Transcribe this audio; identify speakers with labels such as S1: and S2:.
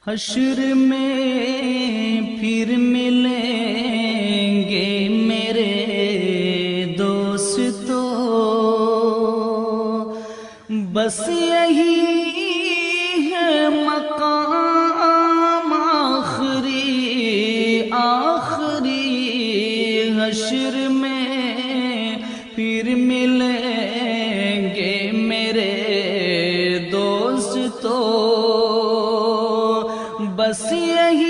S1: हश्र में फिर मिलेंगे मेरे दोस्तों, बस यही है मकाम आखिरी आखिरी। हश्र में फिर मिलेंगे मेरे दोस्तों, बस यही